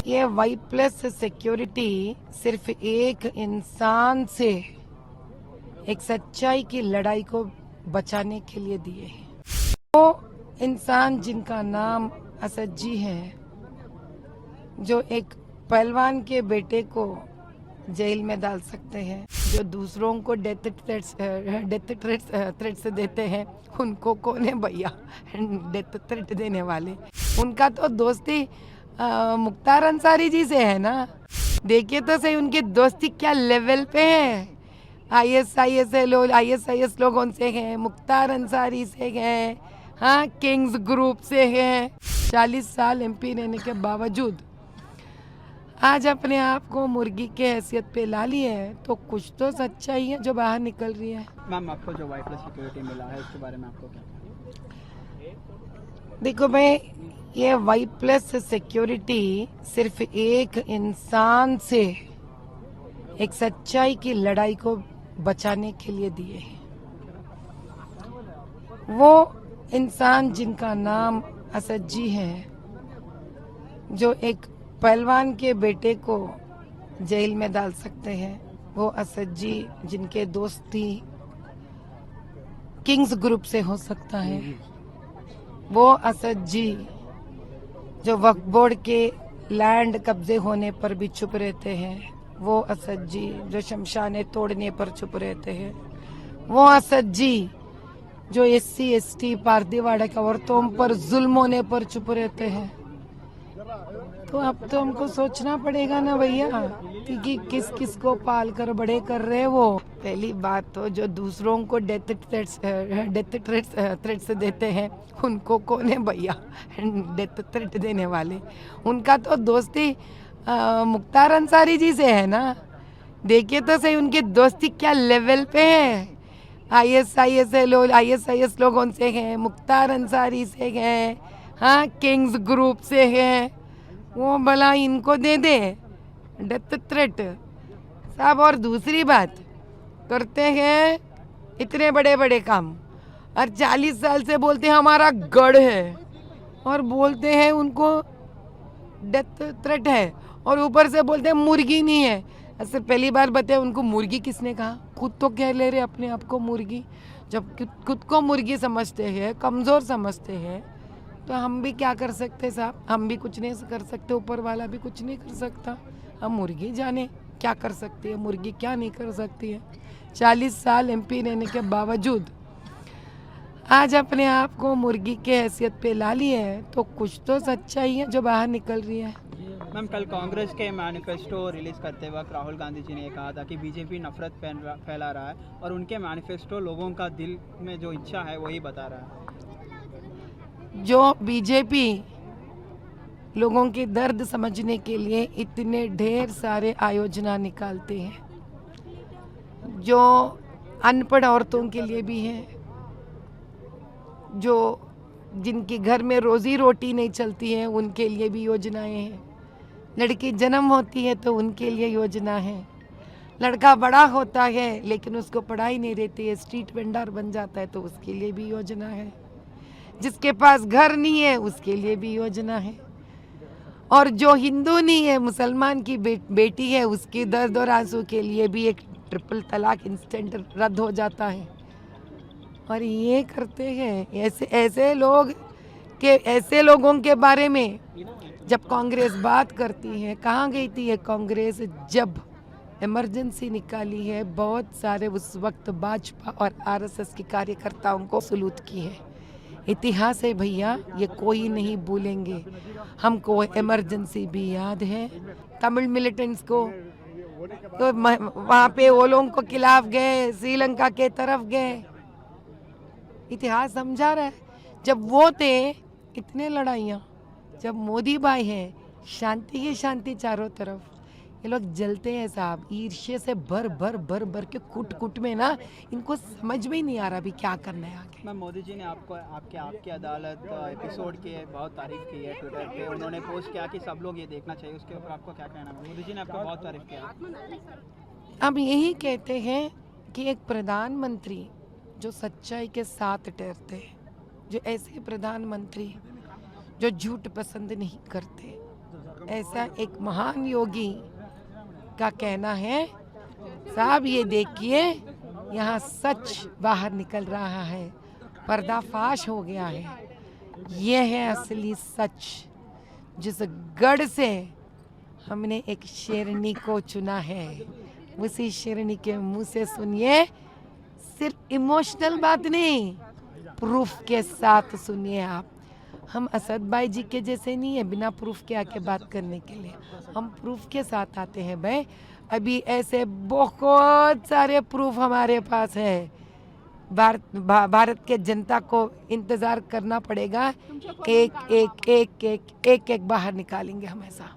ये Y plus security सिर्फ एक इंसान से एक सच्चाई की लड़ाई को बचाने के लिए दिए हैं। वो इंसान जिनका नाम असद जी है, जो एक पहलवान के बेटे को जेल में डाल सकते हैं, जो दूसरों को डेथ थ्रेट्स देते हैं, उनको कौन है भैया डेथ थ्रेट देने वाले? उनका तो दोस्ती मुख्तार अंसारी जी से है ना। देखिए तो सही उनकी दोस्ती क्या लेवल पे है। आईएसआईएस लोगों से है, मुख्तार अंसारी से है, हाँ किंग्स ग्रुप से है। 40 साल एमपी रहने के बावजूद आज अपने आप को मुर्गी के हैसियत पे ला लिए है, तो कुछ तो सच्चाई है जो बाहर निकल रही है। मैम, आपको जो वाई प्लस सिक्योरिटी मिला है उसके बारे में आपको क्या? देखो भाई, ये वाई प्लस सिक्योरिटी सिर्फ एक इंसान से एक सच्चाई की लड़ाई को बचाने के लिए दिए हैं। वो इंसान जिनका नाम असद जी है, जो एक पहलवान के बेटे को जेल में डाल सकते हैं, वो असद जी जिनके दोस्ती किंग्स ग्रुप से हो सकता है, वो असद जी जो वक्फ बोर्ड के लैंड कब्जे होने पर भी चुप रहते हैं, वो असद जी जो शमशाने तोड़ने पर चुप रहते हैं, वो असद जी जो एससी एसटी पारदीवाड़ा के औरतों पर जुल्म होने पर चुप रहते हैं। तो अब तो हमको सोचना पड़ेगा ना भैया कि किस किस को पाल कर बड़े कर रहे वो। पहली बात तो जो दूसरों को डेथ थ्रेट्स देते हैं, उनको कौन है भैया डेथ थ्रेट देने वाले? उनका तो दोस्ती मुख्तार अंसारी जी से है ना। देखिए तो सही उनकी दोस्ती क्या लेवल पे है। आईएसआईएस लोगों से है, मुख्तार अंसारी से है, हाँ किंग्स ग्रुप से है। वो भला इनको दे दे डेथ थ्रेट साहब। और दूसरी बात करते हैं इतने बड़े बड़े काम और 40 साल से बोलते हैं हमारा गढ़ है, और बोलते हैं उनको डेथ थ्रेट है, और ऊपर से बोलते हैं मुर्गी नहीं है। ऐसे पहली बार बताए उनको मुर्गी किसने कहा? खुद तो कह ले रहे अपने आप को मुर्गी। जब खुद को मुर्गी समझते हैं, कमज़ोर समझते हैं, तो हम भी क्या कर सकते साहब? हम भी कुछ नहीं कर सकते, ऊपर वाला भी कुछ नहीं कर सकता। हम मुर्गी जाने क्या कर सकती है, मुर्गी क्या नहीं कर सकती है। 40 साल एमपी रहने के बावजूद आज अपने आप को मुर्गी के हैसियत पे ला लिए है, तो कुछ तो सच्चाई है जो बाहर निकल रही है। मैम, कल कांग्रेस के मैनिफेस्टो रिलीज करते वक्त राहुल गांधी जी ने ये कहा था कि बीजेपी नफरत फैला रहा है और उनके मैनिफेस्टो लोगों का दिल में जो इच्छा है वही बता रहा है। जो बीजेपी लोगों के दर्द समझने के लिए इतने ढेर सारे आयोजना निकालते हैं, जो अनपढ़ औरतों के लिए भी हैं, जो जिनके घर में रोजी रोटी नहीं चलती है उनके लिए भी योजनाएं हैं। लड़की जन्म होती है तो उनके लिए योजना है। लड़का बड़ा होता है लेकिन उसको पढ़ाई नहीं रहती है, स्ट्रीट वेंडर बन जाता है, तो उसके लिए भी योजना है। जिसके पास घर नहीं है उसके लिए भी योजना है। और जो हिंदू नहीं है, मुसलमान की बेटी है, उसकी दर्द और आंसू के लिए भी एक ट्रिपल तलाक इंस्टेंट रद्द हो जाता है। और ये करते हैं ऐसे लोगों के बारे में जब कांग्रेस बात करती है। कहाँ गई थी ये कांग्रेस जब इमरजेंसी निकाली है? बहुत सारे उस वक्त भाजपा और आरएसएस के कार्यकर्ताओं को सलूट की है। इतिहास है भैया, ये कोई नहीं भूलेंगे। हमको इमरजेंसी भी याद है। तमिल मिलिटेंट्स को तो वहाँ पे वो लोगों को खिलाफ गए, श्रीलंका के तरफ गए। इतिहास समझा रहा है। जब वो थे इतने लड़ाइयाँ, जब मोदी भाई है शांति ही शांति चारों तरफ। ये लोग जलते हैं साहब, ईर्ष्या से भर भर के कुट में ना, इनको समझ में ही नहीं आ रहा अभी क्या करना है आगे। मैम, मोदी जी ने आपकी अदालत एपिसोड की बहुत तारीफ की है ट्विटर पे। उन्होंने पोस्ट किया कि सब लोग ये देखना चाहिए, उसके ऊपर आपको क्या कहना है? मोदी जी ने आपका बहुत तारीफ किया। हम यही कहते हैं कि एक प्रधानमंत्री जो सच्चाई के साथ ठहरते हैं, जो ऐसे प्रधानमंत्री जो झूठ पसंद नहीं करते, ऐसा एक महान योगी का कहना है। साहब ये देखिए, यहाँ सच बाहर निकल रहा है, पर्दाफाश हो गया है। ये है असली सच। जिस गढ़ से हमने एक शेरनी को चुना है, उसी शेरनी के मुंह से सुनिए। सिर्फ इमोशनल बात नहीं, प्रूफ के साथ सुनिए आप। हम असद भाई जी के जैसे नहीं है बिना प्रूफ के आके बात करने के लिए, हम प्रूफ के साथ आते हैं भाई। अभी ऐसे बहुत सारे प्रूफ हमारे पास है। भारत के जनता को इंतजार करना पड़ेगा, एक एक बाहर निकालेंगे हम ऐसा।